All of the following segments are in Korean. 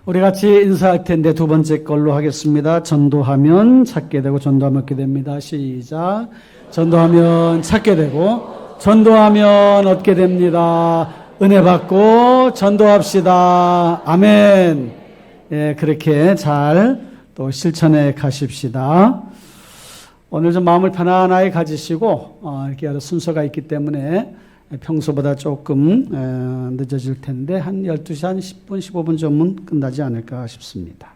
우리 같이 인사할 텐데 두 번째 걸로 하겠습니다. 전도하면 찾게 되고 전도하면 얻게 됩니다. 시작. 전도하면 찾게 되고 전도하면 얻게 됩니다. 은혜 받고 전도합시다. 아멘. 예, 그렇게 잘 또 실천해 가십시다. 오늘 좀 마음을 편안하게 가지시고 이렇게 순서가 있기 때문에 평소보다 조금 늦어질 텐데 한 12시 한 10분, 15분 전면 끝나지 않을까 싶습니다.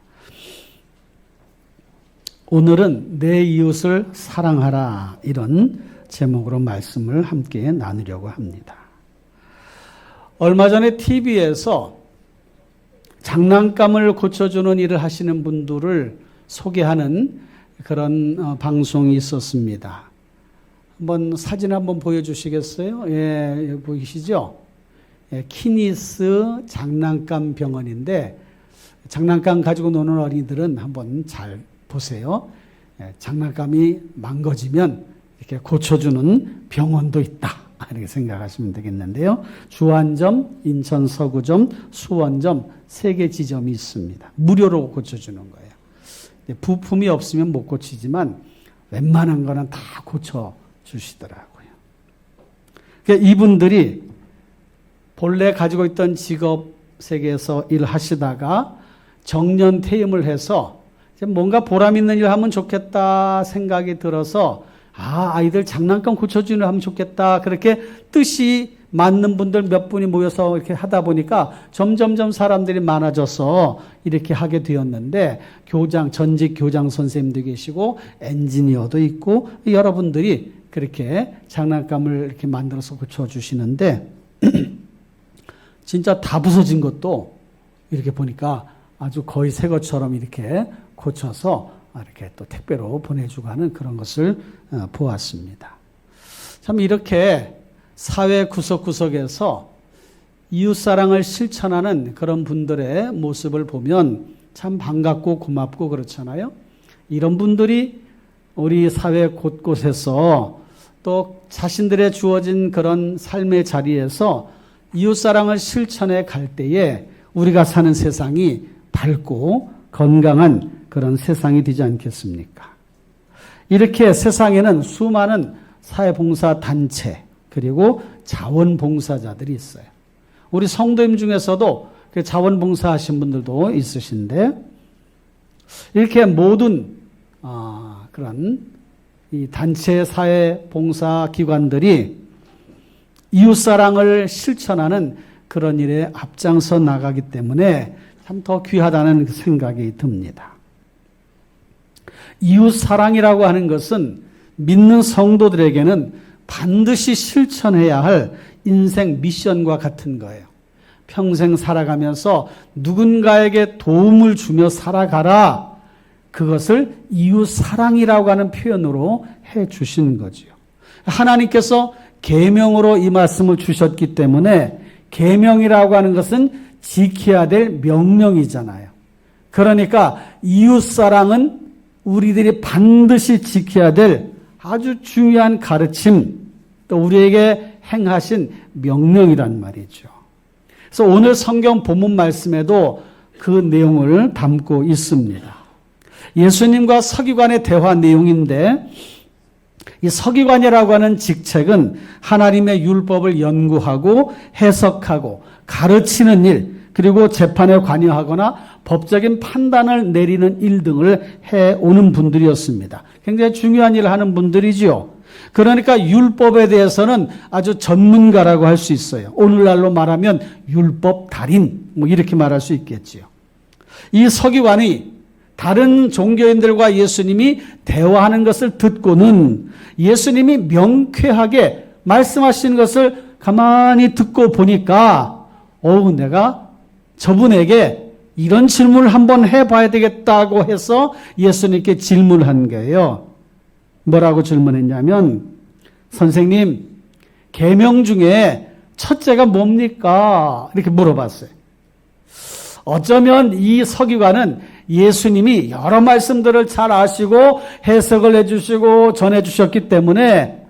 오늘은 내 이웃을 사랑하라 이런 제목으로 말씀을 함께 나누려고 합니다. 얼마 전에 TV에서 장난감을 고쳐주는 일을 하시는 분들을 소개하는 그런 방송이 있었습니다. 한번 사진 한번 보여주시겠어요? 예, 여기 보이시죠? 예, 키니스 장난감 병원인데 장난감 가지고 노는 어린이들은 한번 잘 보세요. 예, 장난감이 망가지면 이렇게 고쳐주는 병원도 있다. 이렇게 생각하시면 되겠는데요. 주안점, 인천 서구점, 수원점 3개 지점이 있습니다. 무료로 고쳐주는 거예요. 부품이 없으면 못 고치지만 웬만한 거는 다 고쳐주시더라고요. 그러니까 이분들이 본래 가지고 있던 직업 세계에서 일하시다가 정년 퇴임을 해서 뭔가 보람 있는 일을 하면 좋겠다 생각이 들어서 아이들 장난감 고쳐주는 일 하면 좋겠다. 그렇게 뜻이 맞는 분들 몇 분이 모여서 이렇게 하다 보니까 점점점 사람들이 많아져서 이렇게 하게 되었는데 전직 교장 선생님도 계시고 엔지니어도 있고 여러분들이 그렇게 장난감을 이렇게 만들어서 고쳐주시는데 진짜 다 부서진 것도 이렇게 보니까 아주 거의 새 것처럼 이렇게 고쳐서 이렇게 또 택배로 보내주고 하는 그런 것을 보았습니다. 참 이렇게 사회 구석구석에서 이웃사랑을 실천하는 그런 분들의 모습을 보면 참 반갑고 고맙고 그렇잖아요. 이런 분들이 우리 사회 곳곳에서 또 자신들의 주어진 그런 삶의 자리에서 이웃사랑을 실천해 갈 때에 우리가 사는 세상이 밝고 건강한 그런 세상이 되지 않겠습니까? 이렇게 세상에는 수많은 사회봉사단체 그리고 자원봉사자들이 있어요. 우리 성도님 중에서도 자원봉사 하신 분들도 있으신데 이렇게 모든 그런 이 단체 사회봉사기관들이 이웃사랑을 실천하는 그런 일에 앞장서 나가기 때문에 참 더 귀하다는 생각이 듭니다. 이웃사랑이라고 하는 것은 믿는 성도들에게는 반드시 실천해야 할 인생 미션과 같은 거예요. 평생 살아가면서 누군가에게 도움을 주며 살아가라. 그것을 이웃사랑이라고 하는 표현으로 해 주신 거지요. 하나님께서 계명으로 이 말씀을 주셨기 때문에 계명이라고 하는 것은 지켜야 될 명령이잖아요. 그러니까 이웃사랑은 우리들이 반드시 지켜야 될 아주 중요한 가르침, 또 우리에게 행하신 명령이란 말이죠. 그래서 오늘 성경 본문 말씀에도 그 내용을 담고 있습니다. 예수님과 서기관의 대화 내용인데 이 서기관이라고 하는 직책은 하나님의 율법을 연구하고 해석하고 가르치는 일, 그리고 재판에 관여하거나 법적인 판단을 내리는 일 등을 해오는 분들이었습니다. 굉장히 중요한 일을 하는 분들이지요. 그러니까 율법에 대해서는 아주 전문가라고 할 수 있어요. 오늘날로 말하면 율법 달인, 이렇게 말할 수 있겠지요. 이 서기관이 다른 종교인들과 예수님이 대화하는 것을 듣고는 예수님이 명쾌하게 말씀하시는 것을 가만히 듣고 보니까 내가 저분에게 이런 질문을 한번 해봐야 되겠다고 해서 예수님께 질문한 거예요. 뭐라고 질문했냐면 선생님, 계명 중에 첫째가 뭡니까? 이렇게 물어봤어요. 어쩌면 이 서기관은 예수님이 여러 말씀들을 잘 아시고 해석을 해주시고 전해주셨기 때문에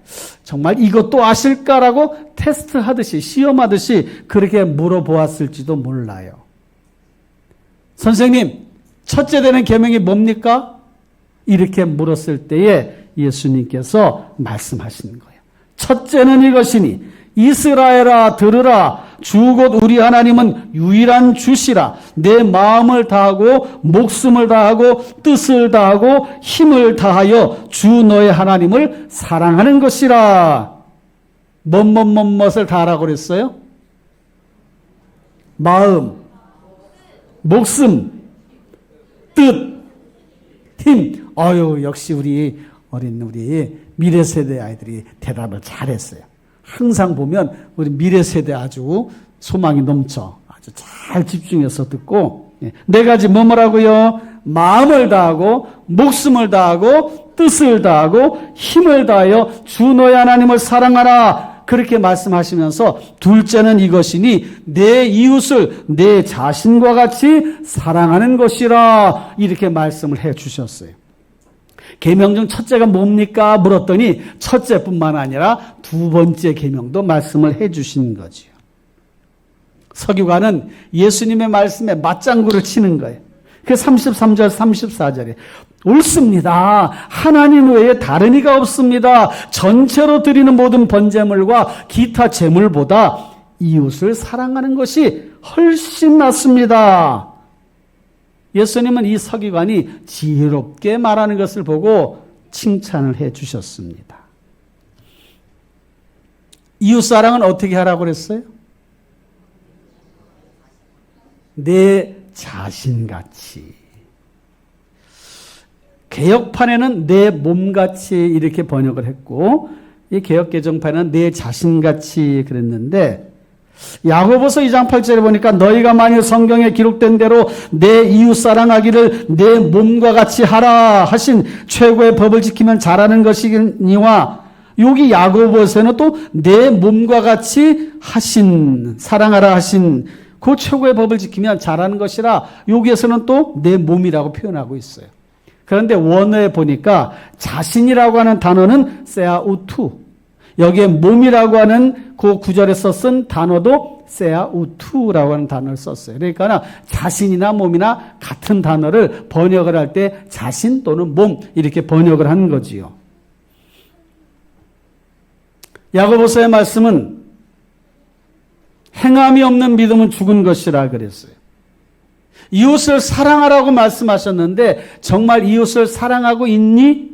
정말 이것도 아실까라고 테스트하듯이 시험하듯이 그렇게 물어보았을지도 몰라요. 선생님, 첫째 되는 계명이 뭡니까? 이렇게 물었을 때에 예수님께서 말씀하시는 거예요. 첫째는 이것이니 이스라엘아 들으라. 주 곧 우리 하나님은 유일한 주시라. 내 마음을 다하고 목숨을 다하고 뜻을 다하고 힘을 다하여 주 너의 하나님을 사랑하는 것이라. 무엇을 다하라고 그랬어요? 마음, 목숨, 뜻, 힘. 역시 우리 미래 세대 아이들이 대답을 잘했어요. 항상 보면 우리 미래 세대 아주 소망이 넘쳐. 아주 잘 집중해서 듣고. 네 가지 뭐라고요? 마음을 다하고 목숨을 다하고 뜻을 다하고 힘을 다하여 주 너의 하나님을 사랑하라. 그렇게 말씀하시면서 둘째는 이것이니 내 이웃을 내 자신과 같이 사랑하는 것이라. 이렇게 말씀을 해 주셨어요. 계명 중 첫째가 뭡니까? 물었더니 첫째뿐만 아니라 두 번째 계명도 말씀을 해 주신 거지요. 서기관은 예수님의 말씀에 맞장구를 치는 거예요. 그 33절 34절에 옳습니다. 하나님 외에 다른 이가 없습니다. 전체로 드리는 모든 번제물과 기타 제물보다 이웃을 사랑하는 것이 훨씬 낫습니다. 예수님은 이 서기관이 지혜롭게 말하는 것을 보고 칭찬을 해 주셨습니다. 이웃사랑은 어떻게 하라고 그랬어요? 내 자신같이. 개혁판에는 내 몸같이 이렇게 번역을 했고 이 개혁개정판에는 내 자신같이 그랬는데 야고보서 2장 8절에 보니까 너희가 만일 성경에 기록된 대로 내 이웃 사랑하기를 내 몸과 같이 하라 하신 최고의 법을 지키면 잘하는 것이니와 여기 야고보서에는 또 내 몸과 같이 하신 사랑하라 하신 그 최고의 법을 지키면 잘하는 것이라 여기에서는 또 내 몸이라고 표현하고 있어요. 그런데 원어에 보니까 자신이라고 하는 단어는 세아우투, 여기에 몸이라고 하는 그 구절에서 쓴 단어도 세아우투라고 하는 단어를 썼어요. 그러니까 자신이나 몸이나 같은 단어를 번역을 할 때 자신 또는 몸 이렇게 번역을 하는 거지요. 야고보서의 말씀은 행함이 없는 믿음은 죽은 것이라 그랬어요. 이웃을 사랑하라고 말씀하셨는데 정말 이웃을 사랑하고 있니?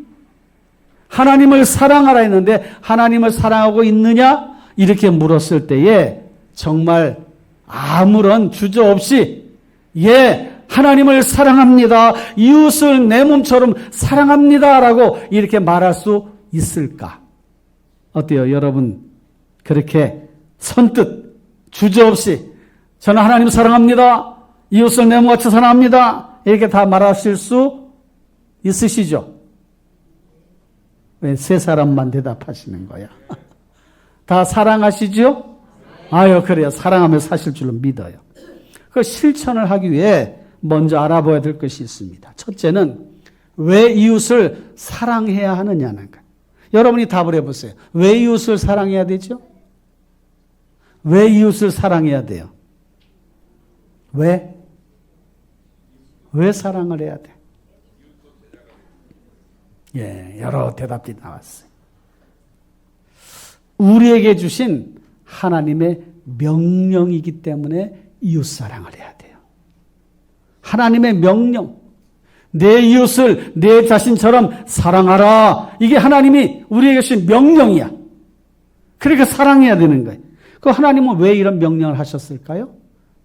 하나님을 사랑하라 했는데 하나님을 사랑하고 있느냐? 이렇게 물었을 때에 정말 아무런 주저 없이 하나님을 사랑합니다. 이웃을 내 몸처럼 사랑합니다. 라고 이렇게 말할 수 있을까? 어때요? 여러분 그렇게 선뜻 주저 없이 저는 하나님 사랑합니다. 이웃을 내 몸같이 사랑합니다. 이렇게 다 말하실 수 있으시죠? 왜 세 사람만 대답하시는 거야? 다 사랑하시죠? 그래요. 사랑하며 사실 줄로 믿어요. 그 실천을 하기 위해 먼저 알아봐야 될 것이 있습니다. 첫째는 왜 이웃을 사랑해야 하느냐는 거예요. 여러분이 답을 해보세요. 왜 이웃을 사랑해야 되죠? 왜 이웃을 사랑해야 돼요? 왜 사랑을 해야 돼? 여러 대답들이 나왔어요. 우리에게 주신 하나님의 명령이기 때문에 이웃사랑을 해야 돼요. 하나님의 명령. 내 이웃을 내 자신처럼 사랑하라. 이게 하나님이 우리에게 주신 명령이야. 그러니까 사랑해야 되는 거예요. 그 하나님은 왜 이런 명령을 하셨을까요?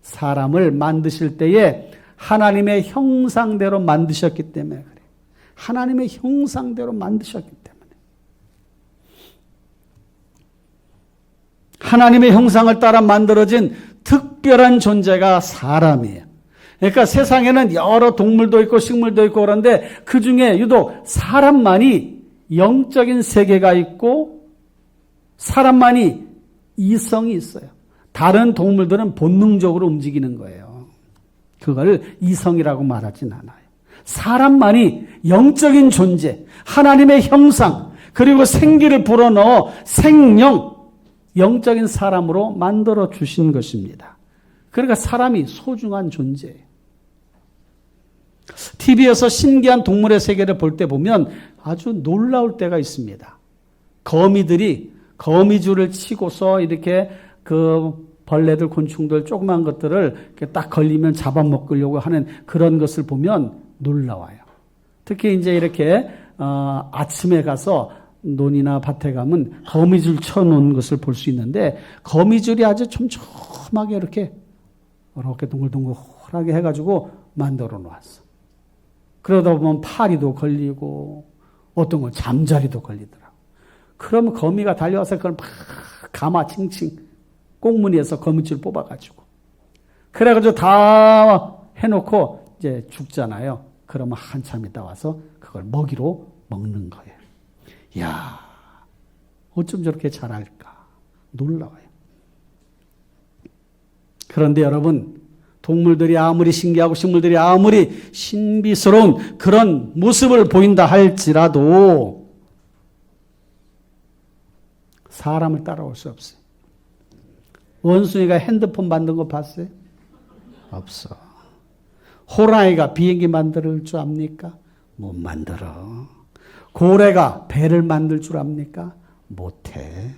사람을 만드실 때에 하나님의 형상대로 만드셨기 때문에 그래요. 하나님의 형상대로 만드셨기 때문에. 하나님의 형상을 따라 만들어진 특별한 존재가 사람이에요. 그러니까 세상에는 여러 동물도 있고 식물도 있고 그런데 그 중에 유독 사람만이 영적인 세계가 있고 사람만이 이성이 있어요. 다른 동물들은 본능적으로 움직이는 거예요. 그걸 이성이라고 말하진 않아요. 사람만이 영적인 존재, 하나님의 형상, 그리고 생기를 불어넣어 생명, 영적인 사람으로 만들어 주신 것입니다. 그러니까 사람이 소중한 존재예요. TV에서 신기한 동물의 세계를 볼 때 보면 아주 놀라울 때가 있습니다. 거미들이 거미줄을 치고서 이렇게 그 벌레들, 곤충들, 조그만 것들을 이렇게 딱 걸리면 잡아먹으려고 하는 그런 것을 보면 놀라워요. 특히 이제 이렇게 아침에 가서 논이나 밭에 가면 거미줄 쳐놓은 것을 볼 수 있는데, 거미줄이 아주 촘촘하게 이렇게 동글동글하게 해가지고 만들어 놓았어. 그러다 보면 파리도 걸리고 어떤 건 잠자리도 걸리더라고. 그러면 거미가 달려와서 그걸 막 감아 칭칭 꽁무니에서 거미줄 뽑아가지고, 그래가지고 다 해놓고 이제 죽잖아요. 그러면 한참 있다 와서 그걸 먹이로 먹는 거예요. 이야, 어쩜 저렇게 잘할까? 놀라워요. 그런데 여러분, 동물들이 아무리 신기하고 식물들이 아무리 신비스러운 그런 모습을 보인다 할지라도 사람을 따라올 수 없어요. 원숭이가 핸드폰 만든 거 봤어요? 없어. 호랑이가 비행기 만들 줄 압니까? 못 만들어. 고래가 배를 만들 줄 압니까? 못해.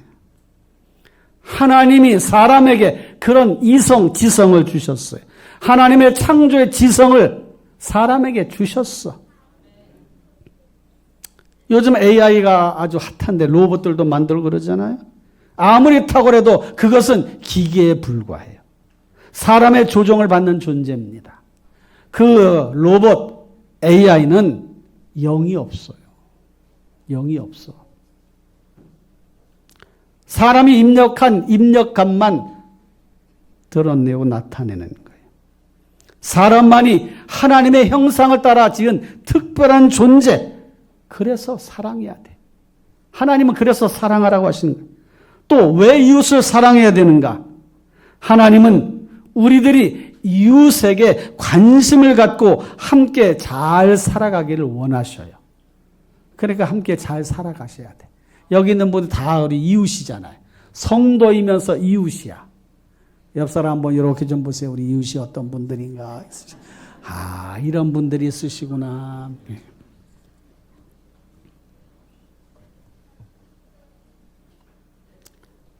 하나님이 사람에게 그런 이성, 지성을 주셨어요. 하나님의 창조의 지성을 사람에게 주셨어. 요즘 AI가 아주 핫한데 로봇들도 만들고 그러잖아요. 아무리 탁월해도 그것은 기계에 불과해요. 사람의 조종을 받는 존재입니다. 그 로봇 AI는 영이 없어요. 영이 없어. 사람이 입력한 입력감만 드러내고 나타내는 거예요. 사람만이 하나님의 형상을 따라 지은 특별한 존재. 그래서 사랑해야 돼. 하나님은 그래서 사랑하라고 하시는 거예요. 또 왜 이웃을 사랑해야 되는가? 하나님은 우리들이 이웃에게 관심을 갖고 함께 잘 살아가기를 원하셔요. 그러니까 함께 잘 살아가셔야 돼. 여기 있는 분들 다 우리 이웃이잖아요. 성도이면서 이웃이야. 옆 사람 한번 이렇게 좀 보세요. 우리 이웃이 어떤 분들인가. 아, 이런 분들이 있으시구나.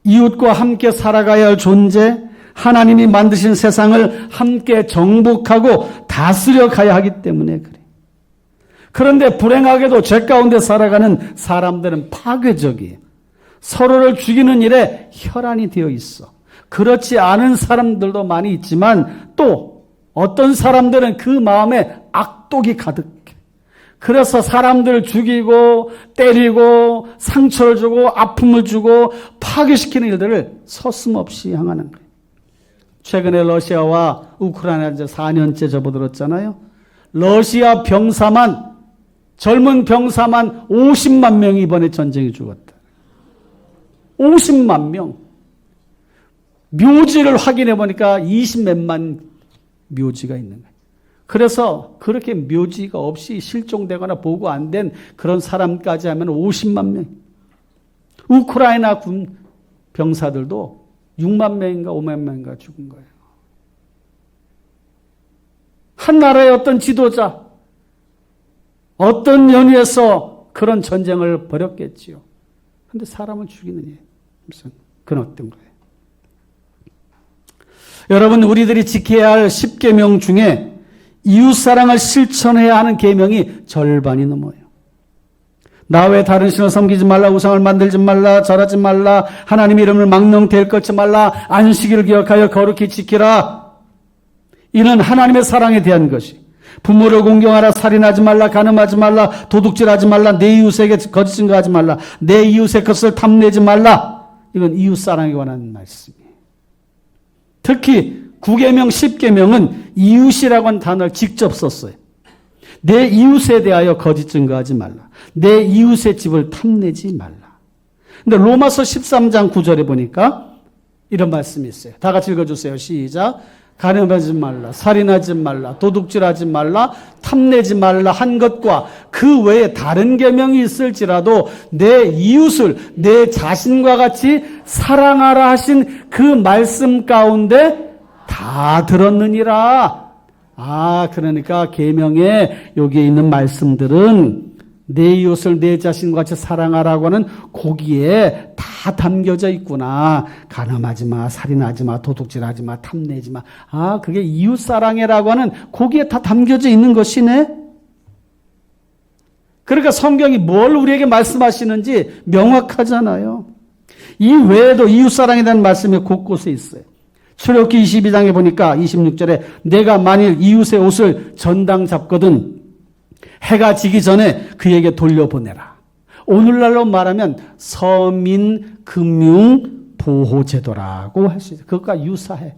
이웃과 함께 살아가야 할 존재, 하나님이 만드신 세상을 함께 정복하고 다스려 가야 하기 때문에 그래. 그런데 불행하게도 죄 가운데 살아가는 사람들은 파괴적이에요. 서로를 죽이는 일에 혈안이 되어 있어. 그렇지 않은 사람들도 많이 있지만 또 어떤 사람들은 그 마음에 악독이 가득해. 그래서 사람들을 죽이고 때리고 상처를 주고 아픔을 주고 파괴시키는 일들을 서슴없이 향하는 거예요. 최근에 러시아와 우크라이나 이제 4년째 접어들었잖아요. 러시아 병사만, 젊은 병사만 50만 명이 이번에 전쟁에 죽었다. 50만 명. 묘지를 확인해 보니까 20몇만 묘지가 있는 거예요. 그래서 그렇게 묘지가 없이 실종되거나 보고 안 된 그런 사람까지 하면 50만 명. 우크라이나 군 병사들도 6만 명인가 5만 명인가 죽은 거예요. 한 나라의 어떤 지도자, 어떤 연유에서 그런 전쟁을 벌였겠지요. 그런데 사람을 죽이는 일, 무슨 그건 어떤 거예요? 여러분, 우리들이 지켜야 할 10계명 중에 이웃사랑을 실천해야 하는 계명이 절반이 넘어요. 나 외 다른 신을 섬기지 말라, 우상을 만들지 말라, 절하지 말라, 하나님 이름을 망령되을 것지 말라, 안식일을 기억하여 거룩히 지키라. 이는 하나님의 사랑에 대한 것이. 부모를 공경하라, 살인하지 말라, 간음하지 말라, 도둑질하지 말라, 내 이웃에게 거짓 증거하지 말라, 내 이웃의 것을 탐내지 말라. 이건 이웃사랑에 관한 말씀이에요. 특히 9계명, 10계명은 이웃이라고 하는 단어를 직접 썼어요. 내 이웃에 대하여 거짓 증거하지 말라. 내 이웃의 집을 탐내지 말라. 근데 로마서 13장 9절에 보니까 이런 말씀이 있어요. 다 같이 읽어주세요. 시작. 간음하지 말라, 살인하지 말라, 도둑질하지 말라, 탐내지 말라 한 것과 그 외에 다른 계명이 있을지라도 내 이웃을 내 자신과 같이 사랑하라 하신 그 말씀 가운데 다 들었느니라. 그러니까 계명에 여기에 있는 말씀들은 내 이웃을 내 자신과 같이 사랑하라고 하는 거기에 다 담겨져 있구나. 간음하지 마, 살인하지 마, 도둑질하지 마, 탐내지 마. 그게 이웃사랑이라고 하는 거기에 다 담겨져 있는 것이네. 그러니까 성경이 뭘 우리에게 말씀하시는지 명확하잖아요. 이 외에도 이웃사랑이라는 말씀이 곳곳에 있어요. 출애굽기 22장에 보니까 26절에 내가 만일 이웃의 옷을 전당 잡거든 해가 지기 전에 그에게 돌려보내라. 오늘날로 말하면 서민금융보호제도라고 할 수 있어요. 그것과 유사해.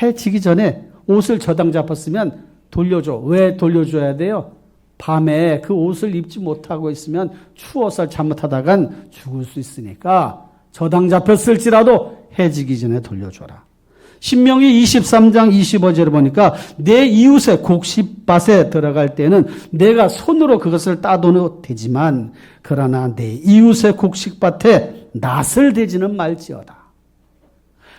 해 지기 전에 옷을 저당 잡았으면 돌려줘. 왜 돌려줘야 돼요? 밤에 그 옷을 입지 못하고 있으면 추워서 잘못하다간 죽을 수 있으니까 저당 잡혔을지라도 해 지기 전에 돌려줘라. 신명기 23장 25절에 보니까 내 이웃의 곡식밭에 들어갈 때는 내가 손으로 그것을 따도 되지만 그러나 내 이웃의 곡식밭에 낫을 대지는 말지어다.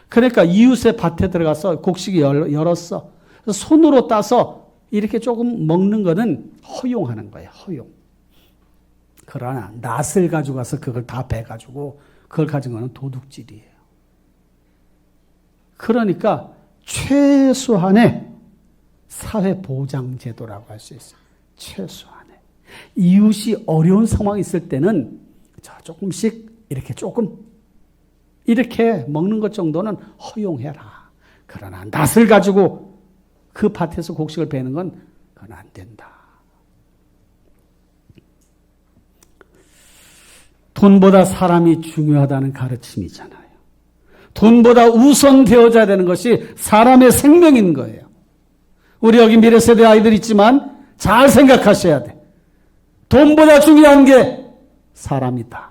그러니까 이웃의 밭에 들어가서 곡식이 열었어. 손으로 따서 이렇게 조금 먹는 거는 허용하는 거예요. 허용. 그러나 낫을 가져가서 그걸 다 베가지고 그걸 가진 거는 도둑질이에요. 그러니까 최소한의 사회보장제도라고 할 수 있어요. 최소한의. 이웃이 어려운 상황이 있을 때는 조금씩 이렇게 먹는 것 정도는 허용해라. 그러나 낫을 가지고 그 밭에서 곡식을 베는 건 그건 안 된다. 돈보다 사람이 중요하다는 가르침이잖아요. 돈보다 우선되어져야 되는 것이 사람의 생명인 거예요. 우리 여기 미래세대 아이들 있지만 잘 생각하셔야 돼. 돈보다 중요한 게 사람이다.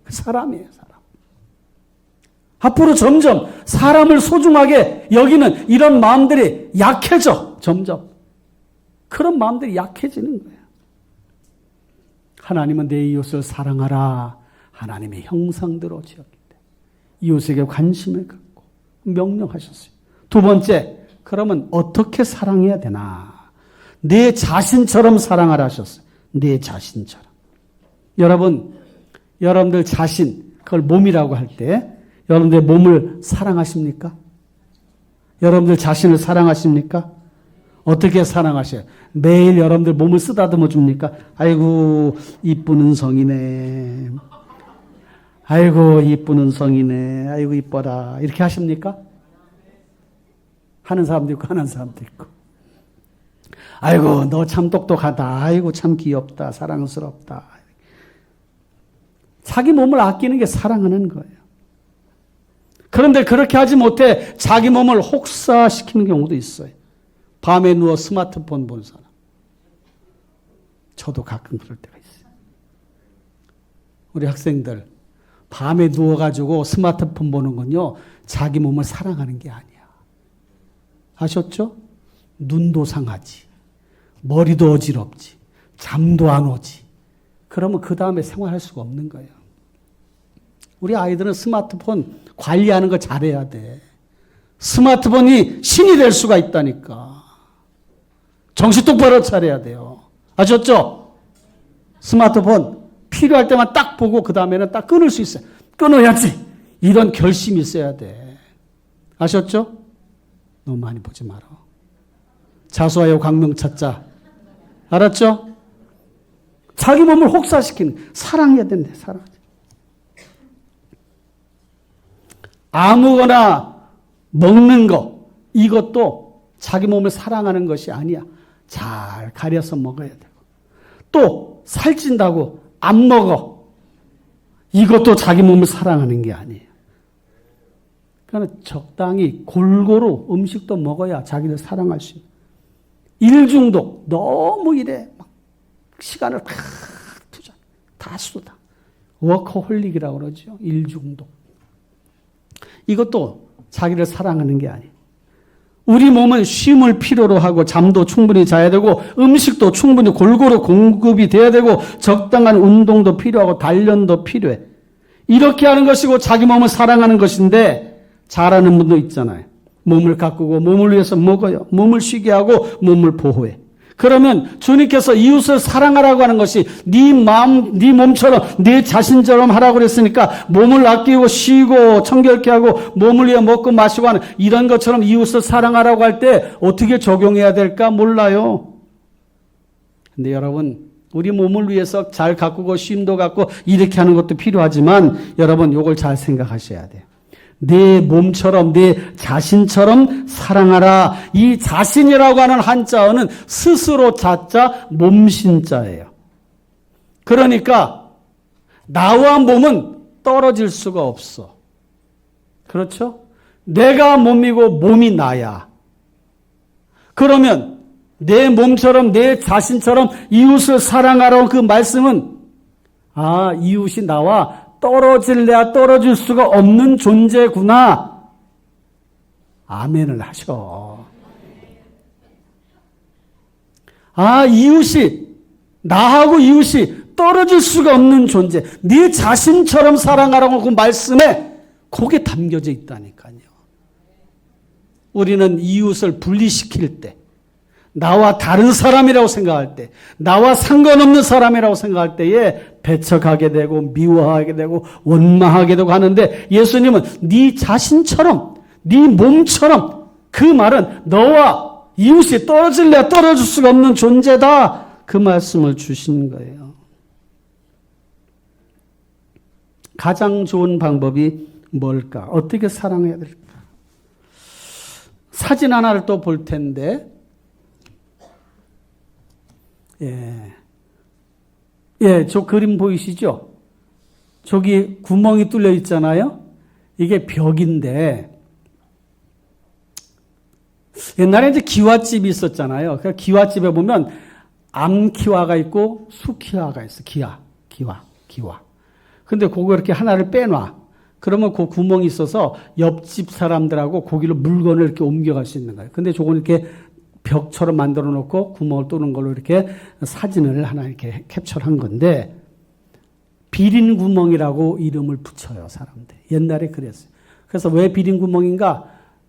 사람이에요, 사람. 앞으로 점점 사람을 소중하게 여기는 이런 마음들이 약해져, 점점. 그런 마음들이 약해지는 거예요. 하나님은 내 이웃을 사랑하라. 하나님의 형상대로 지었기 때문에 이웃에게 관심을 갖고 명령하셨어요. 두 번째, 그러면 어떻게 사랑해야 되나? 내 자신처럼 사랑하라 하셨어요. 내 자신처럼. 여러분들 자신, 그걸 몸이라고 할 때 여러분들의 몸을 사랑하십니까? 여러분들 자신을 사랑하십니까? 어떻게 사랑하셔요? 매일 여러분들 몸을 쓰다듬어 줍니까? 아이고 이쁜 은성이네. 아이고 이쁜 은성이네. 아이고 이뻐라. 이렇게 하십니까? 하는 사람도 있고 안 하는 사람도 있고. 아이고 너 참 똑똑하다. 아이고 참 귀엽다. 사랑스럽다. 자기 몸을 아끼는 게 사랑하는 거예요. 그런데 그렇게 하지 못해 자기 몸을 혹사시키는 경우도 있어요. 밤에 누워 스마트폰 본 사람. 저도 가끔 그럴 때가 있어요. 우리 학생들 밤에 누워가지고 스마트폰 보는 건요, 자기 몸을 사랑하는 게 아니야. 아셨죠? 눈도 상하지, 머리도 어지럽지, 잠도 안 오지. 그러면 그 다음에 생활할 수가 없는 거예요. 우리 아이들은 스마트폰 관리하는 거 잘해야 돼. 스마트폰이 신이 될 수가 있다니까. 정신 똑바로 차려야 돼요. 아셨죠? 스마트폰 필요할 때만 딱 보고 그 다음에는 딱 끊을 수 있어요. 끊어야지. 이런 결심이 있어야 돼. 아셨죠? 너무 많이 보지 마라. 자수하여 광명 찾자. 알았죠? 자기 몸을 혹사시키는, 사랑해야 된대. 사랑. 아무거나 먹는 거, 이것도 자기 몸을 사랑하는 것이 아니야. 잘 가려서 먹어야 되고. 또 살찐다고 안 먹어. 이것도 자기 몸을 사랑하는 게 아니에요. 그러니까 적당히 골고루 음식도 먹어야 자기를 사랑할 수 있는. 일중독, 너무 이래. 막 시간을 다 쏟아. 워커홀릭이라고 그러죠. 일중독. 이것도 자기를 사랑하는 게 아니에요. 우리 몸은 쉼을 필요로 하고 잠도 충분히 자야 되고 음식도 충분히 골고루 공급이 돼야 되고 적당한 운동도 필요하고 단련도 필요해. 이렇게 하는 것이고 자기 몸을 사랑하는 것인데 잘하는 분도 있잖아요. 몸을 가꾸고 몸을 위해서 먹어요. 몸을 쉬게 하고 몸을 보호해. 그러면 주님께서 이웃을 사랑하라고 하는 것이 네 마음, 네 몸처럼 네 자신처럼 하라고 그랬으니까 몸을 아끼고 쉬고 청결케 하고 몸을 위해 먹고 마시고 하는 이런 것처럼 이웃을 사랑하라고 할 때 어떻게 적용해야 될까 몰라요. 근데 여러분, 우리 몸을 위해서 잘 가꾸고 쉼도 갖고 이렇게 하는 것도 필요하지만 여러분 이걸 잘 생각하셔야 돼요. 내 몸처럼 내 자신처럼 사랑하라. 이 자신이라고 하는 한자어는 스스로 자자 몸신자예요. 그러니까 나와 몸은 떨어질 수가 없어. 그렇죠? 내가 몸이고 몸이 나야. 그러면 내 몸처럼 내 자신처럼 이웃을 사랑하라고 그 말씀은 이웃이 나와 떨어질래야 떨어질 수가 없는 존재구나. 아멘을 하셔. 이웃이, 나하고 이웃이 떨어질 수가 없는 존재. 네 자신처럼 사랑하라고 그 말씀에 그게 담겨져 있다니까요. 우리는 이웃을 분리시킬 때, 나와 다른 사람이라고 생각할 때, 나와 상관없는 사람이라고 생각할 때에 배척하게 되고 미워하게 되고 원망하게 되고 하는데 예수님은 네 자신처럼, 네 몸처럼 그 말은 너와 이웃이 떨어질래야 떨어질 수가 없는 존재다. 그 말씀을 주신 거예요. 가장 좋은 방법이 뭘까? 어떻게 사랑해야 될까? 사진 하나를 또 볼 텐데 저 그림 보이시죠? 저기 구멍이 뚫려 있잖아요? 이게 벽인데, 옛날에 이제 기와집이 있었잖아요. 그 기와집에 보면 암기와가 있고 수기와가 있어. 기와. 근데 그거 이렇게 하나를 빼놔. 그러면 그 구멍이 있어서 옆집 사람들하고 거기로 물건을 이렇게 옮겨갈 수 있는 거예요. 근데 저건 이렇게 벽처럼 만들어 놓고 구멍을 뚫는 걸로 이렇게 사진을 하나 이렇게 캡처한 건데, 비린 구멍이라고 이름을 붙여요, 사람들. 옛날에 그랬어요. 그래서 왜 비린 구멍인가?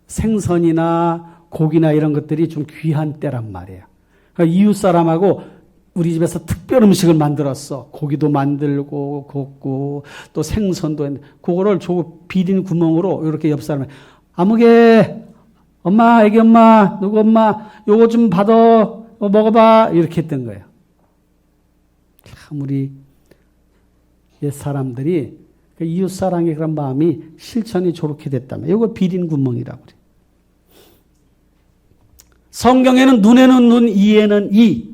생선이나 고기나 이런 것들이 좀 귀한 때란 말이에요. 그러니까 이웃 사람하고 우리 집에서 특별 음식을 만들었어. 고기도 만들고 굽고 또 생선도 했는데 그거를 저 비린 구멍으로 이렇게 옆 사람에 아무개 엄마, 애기 엄마, 누구 엄마, 요거 좀 받아, 먹어봐. 이렇게 했던 거예요. 참, 우리 옛 사람들이 이웃 사랑의 그런 마음이 실천이 저렇게 됐다면, 요거 비린 구멍이라고 그래요. 성경에는 눈에는 눈, 이에는 이.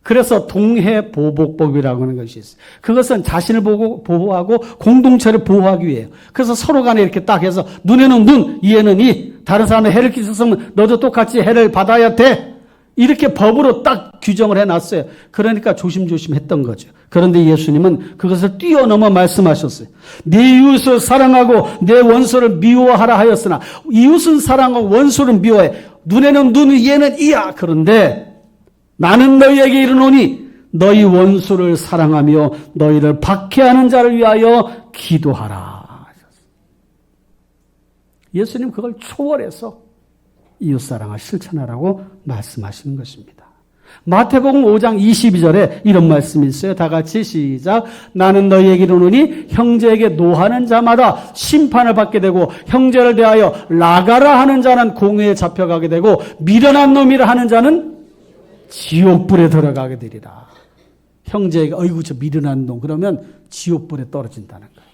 그래서 동해보복법이라고 하는 것이 있어요. 그것은 자신을 보호하고 공동체를 보호하기 위해요. 그래서 서로 간에 이렇게 딱 해서 눈에는 눈, 이에는 이. 다른 사람의 해를 끼쳤으면 너도 똑같이 해를 받아야 돼. 이렇게 법으로 딱 규정을 해놨어요. 그러니까 조심조심 했던 거죠. 그런데 예수님은 그것을 뛰어넘어 말씀하셨어요. 내 이웃을 사랑하고 내 원수를 미워하라 하였으나 이웃은 사랑하고 원수를 미워해. 눈에는 눈, 이에는 이야. 그런데 나는 너희에게 이르노니 너희 원수를 사랑하며 너희를 박해하는 자를 위하여 기도하라. 예수님 그걸 초월해서 이웃사랑을 실천하라고 말씀하시는 것입니다. 마태복음 5장 22절에 이런 말씀이 있어요. 다 같이 시작. 나는 너희에게 이르노니 형제에게 노하는 자마다 심판을 받게 되고 형제를 대하여 나가라 하는 자는 공회에 잡혀가게 되고 미련한 놈이라 하는 자는 지옥불에 들어가게 되리라. 형제에게 어이구 저 미련한 놈 그러면 지옥불에 떨어진다는 거예요.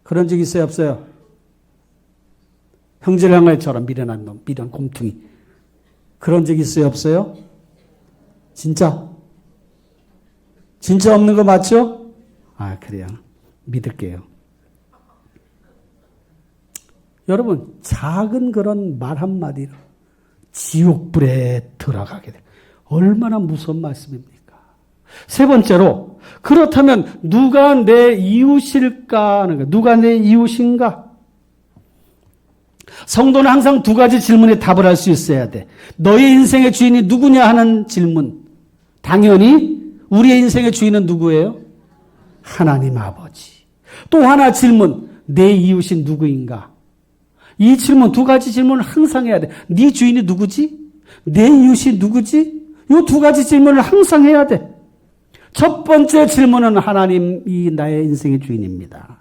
그런 적 있어요 없어요? 형제를 향하여 저런 미련한 놈, 미련 곰퉁이. 그런 적 있어요 없어요? 진짜? 진짜 없는 거 맞죠? 그래요. 믿을게요. 여러분 작은 그런 말 한마디로 지옥불에 들어가게 돼. 얼마나 무서운 말씀입니까? 세 번째로, 그렇다면 누가 내 이웃일까 하는 거예요. 누가 내 이웃인가? 성도는 항상 두 가지 질문에 답을 할 수 있어야 돼. 너의 인생의 주인이 누구냐 하는 질문. 당연히 우리의 인생의 주인은 누구예요? 하나님 아버지. 또 하나 질문. 내 이웃이 누구인가? 이 질문, 두 가지 질문을 항상 해야 돼. 네 주인이 누구지? 내 이웃이 누구지? 이 두 가지 질문을 항상 해야 돼. 첫 번째 질문은 하나님이 나의 인생의 주인입니다.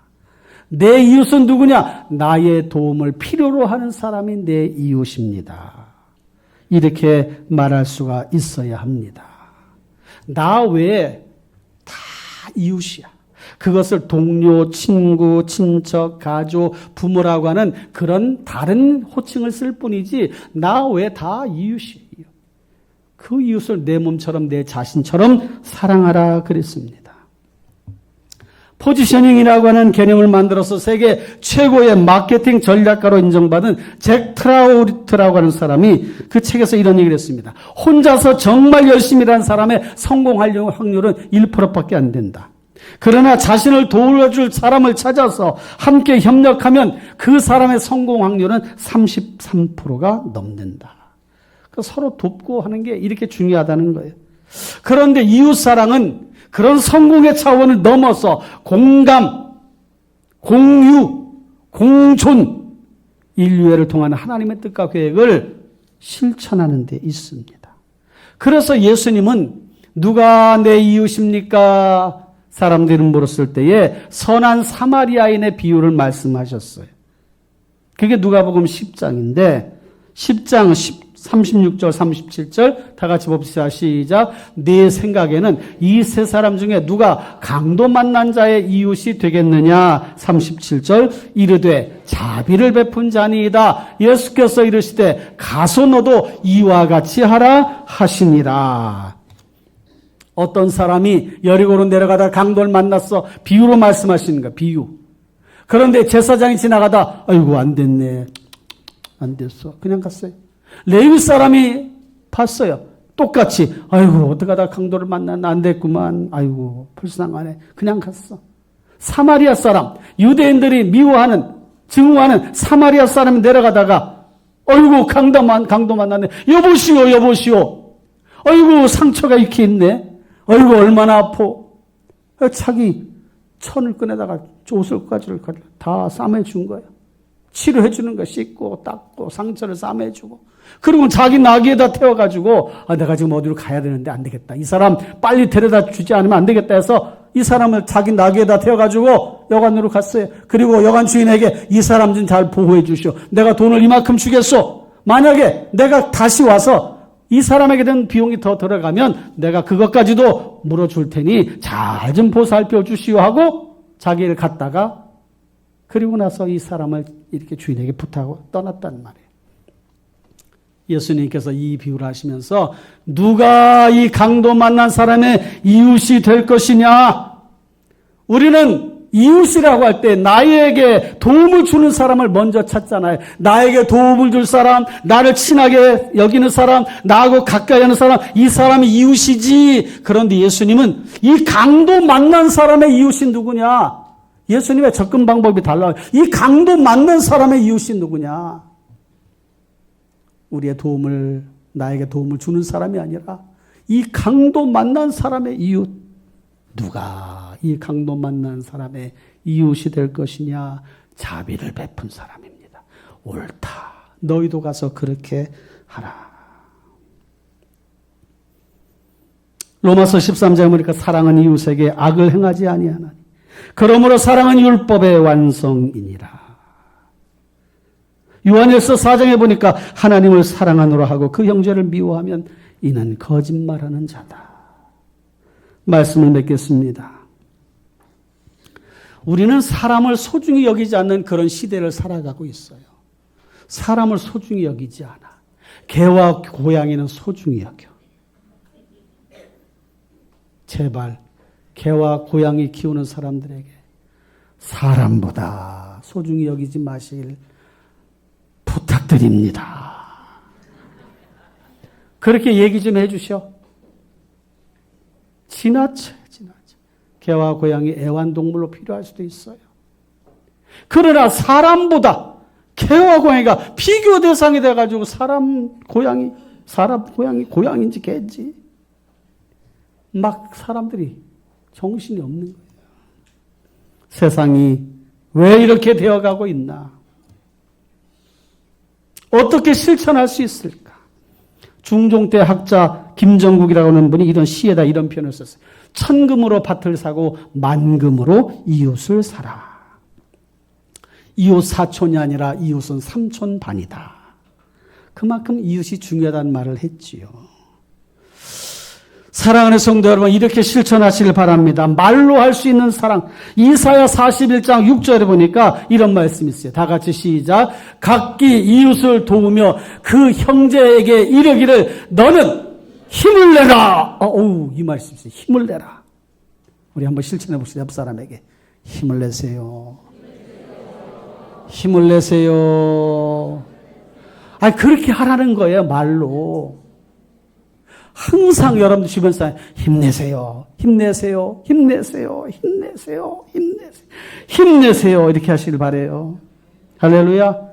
내 이웃은 누구냐? 나의 도움을 필요로 하는 사람이 내 이웃입니다. 이렇게 말할 수가 있어야 합니다. 나 외에 다 이웃이야. 그것을 동료, 친구, 친척, 가족, 부모라고 하는 그런 다른 호칭을 쓸 뿐이지 나 외에 다 이웃이에요. 그 이웃을 내 몸처럼 내 자신처럼 사랑하라 그랬습니다. 포지셔닝이라고 하는 개념을 만들어서 세계 최고의 마케팅 전략가로 인정받은 잭 트라우트라고 하는 사람이 그 책에서 이런 얘기를 했습니다. 혼자서 정말 열심히 일하는 사람의 성공할 확률은 1%밖에 안 된다. 그러나 자신을 도와줄 사람을 찾아서 함께 협력하면 그 사람의 성공 확률은 33%가 넘는다. 서로 돕고 하는 게 이렇게 중요하다는 거예요. 그런데 이웃사랑은 그런 성공의 차원을 넘어서 공감, 공유, 공존, 인류애를 통한 하나님의 뜻과 계획을 실천하는 데 있습니다. 그래서 예수님은 누가 내 이웃입니까? 사람들이 물었을 때에 선한 사마리아인의 비유를 말씀하셨어요. 그게 누가복음 10장인데 10장 36절 37절 다 같이 봅시다. 시작. 내 생각에는 이 세 사람 중에 누가 강도 만난 자의 이웃이 되겠느냐. 37절 이르되 자비를 베푼 자니이다. 예수께서 이르시되 가서 너도 이와 같이 하라 하시니라. 어떤 사람이 여리고로 내려가다 강도를 만났어. 비유로 말씀하시는 거야. 비유. 그런데 제사장이 지나가다 아이고 안 됐네. 안 됐어. 그냥 갔어요. 레위 사람이 봤어요. 똑같이 아이고 어떡하다 강도를 만났나 안 됐구만. 아이고 불쌍하네. 그냥 갔어. 사마리아 사람, 유대인들이 미워하는 증오하는 사마리아 사람이 내려가다가 아이고 강도 만났네. 여보시오. 아이고 상처가 이렇게 있네. 아이고 얼마나 아파. 자기 천을 꺼내다가 옷을까지를 다 싸매준 거야. 치료해주는 거 씻고 닦고 상처를 싸매주고 그리고 자기 나귀에다 태워가지고 내가 지금 어디로 가야 되는데 안 되겠다. 이 사람 빨리 데려다 주지 않으면 안 되겠다 해서 이 사람을 자기 나귀에다 태워가지고 여관으로 갔어요. 그리고 여관 주인에게 이 사람 좀 잘 보호해 주시오. 내가 돈을 이만큼 주겠소. 만약에 내가 다시 와서 이 사람에게 된 비용이 더 들어가면 내가 그것까지도 물어줄 테니 잘 좀 보살펴 주시오 하고 자기를 갔다가 그리고 나서 이 사람을 이렇게 주인에게 부탁하고 떠났단 말이에요. 예수님께서 이 비유를 하시면서 누가 이 강도 만난 사람의 이웃이 될 것이냐? 우리는 이웃이라고 할 때 나에게 도움을 주는 사람을 먼저 찾잖아요. 나에게 도움을 줄 사람, 나를 친하게 여기는 사람, 나하고 가까이 하는 사람, 이 사람이 이웃이지. 그런데 예수님은 이 강도 만난 사람의 이웃이 누구냐? 예수님의 접근 방법이 달라요. 이 강도 만난 사람의 이웃이 누구냐? 나에게 도움을 주는 사람이 아니라 이 강도 만난 사람의 이웃. 누가 이 강도 만난 사람의 이웃이 될 것이냐? 자비를 베푼 사람입니다. 옳다. 너희도 가서 그렇게 하라. 로마서 13장에 보니까 사랑은 이웃에게 악을 행하지 아니하나니 그러므로 사랑은 율법의 완성이니라. 요한일서 4장에 보니까 하나님을 사랑하노라 하고 그 형제를 미워하면 이는 거짓말하는 자다. 말씀을 맺겠습니다. 우리는 사람을 소중히 여기지 않는 그런 시대를 살아가고 있어요. 사람을 소중히 여기지 않아. 개와 고양이는 소중히 여겨. 제발 개와 고양이 키우는 사람들에게 사람보다 소중히 여기지 마시길 부탁드립니다. 그렇게 얘기 좀 해주셔. 지나쳐. 개와 고양이 애완동물로 필요할 수도 있어요. 그러나 사람보다 개와 고양이가 비교 대상이 돼가지고 고양인지 개인지 막 사람들이 정신이 없는 거예요. 세상이 왜 이렇게 되어가고 있나? 어떻게 실천할 수 있을까? 중종 때 학자 김정국이라고 하는 분이 이런 시에다 이런 표현을 썼어요. 천금으로 밭을 사고 만금으로 이웃을 사라. 이웃 사촌이 아니라 이웃은 삼촌 반이다. 그만큼 이웃이 중요하다는 말을 했지요. 사랑하는 성도 여러분, 이렇게 실천하시길 바랍니다. 말로 할 수 있는 사랑. 이사야 41장 6절에 보니까 이런 말씀이 있어요. 다 같이 시작. 각기 이웃을 도우며 그 형제에게 이르기를 너는 힘을 내라. 이 말씀이 있어요. 힘을 내라. 우리 한번 실천해 봅시다. 옆 사람에게 힘을 내세요. 힘을 내세요. 그렇게 하라는 거예요. 말로. 항상 여러분 주변 사람 힘내세요. 힘내세요. 힘내세요. 힘내세요. 힘내세요. 힘내세요. 이렇게 하시길 바라요. 할렐루야.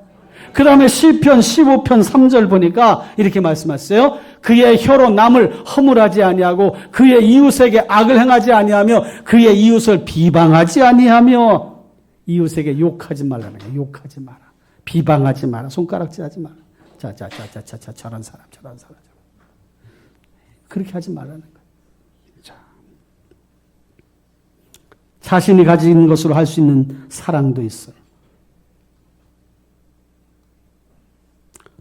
그 다음에 시편 15편 3절 보니까 이렇게 말씀하셨어요. 그의 혀로 남을 허물하지 아니하고 그의 이웃에게 악을 행하지 아니하며 그의 이웃을 비방하지 아니하며 이웃에게 욕하지 말라는 거예요. 욕하지 마라. 비방하지 마라. 손가락질하지 마라. 자, 저런 사람. 그렇게 하지 말라는 거예요. 자, 자신이 가진 것으로 할 수 있는 사랑도 있어요.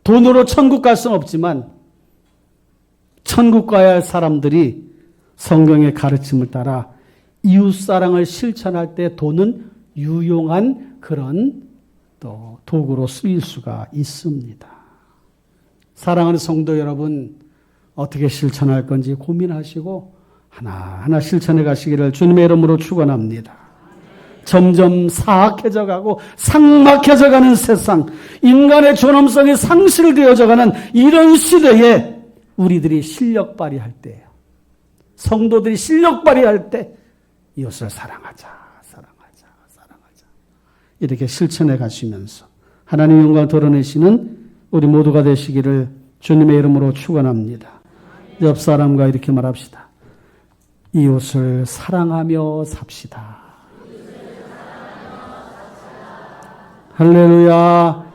돈으로 천국 갈 수는 없지만 천국 가야 할 사람들이 성경의 가르침을 따라 이웃사랑을 실천할 때 돈은 유용한 그런 또 도구로 쓰일 수가 있습니다. 사랑하는 성도 여러분, 어떻게 실천할 건지 고민하시고 하나하나 실천해 가시기를 주님의 이름으로 축원합니다. 점점 사악해져 가고 삭막해져 가는 세상, 인간의 존엄성이 상실되어져 가는 이런 시대에 우리들이 실력 발휘할 때예요. 성도들이 실력 발휘할 때 이웃을 사랑하자. 이렇게 실천해 가시면서 하나님의 영광을 드러내시는 우리 모두가 되시기를 주님의 이름으로 축원합니다. 옆 사람과 이렇게 말합시다. 이웃을 사랑하며 삽시다. 할렐루야.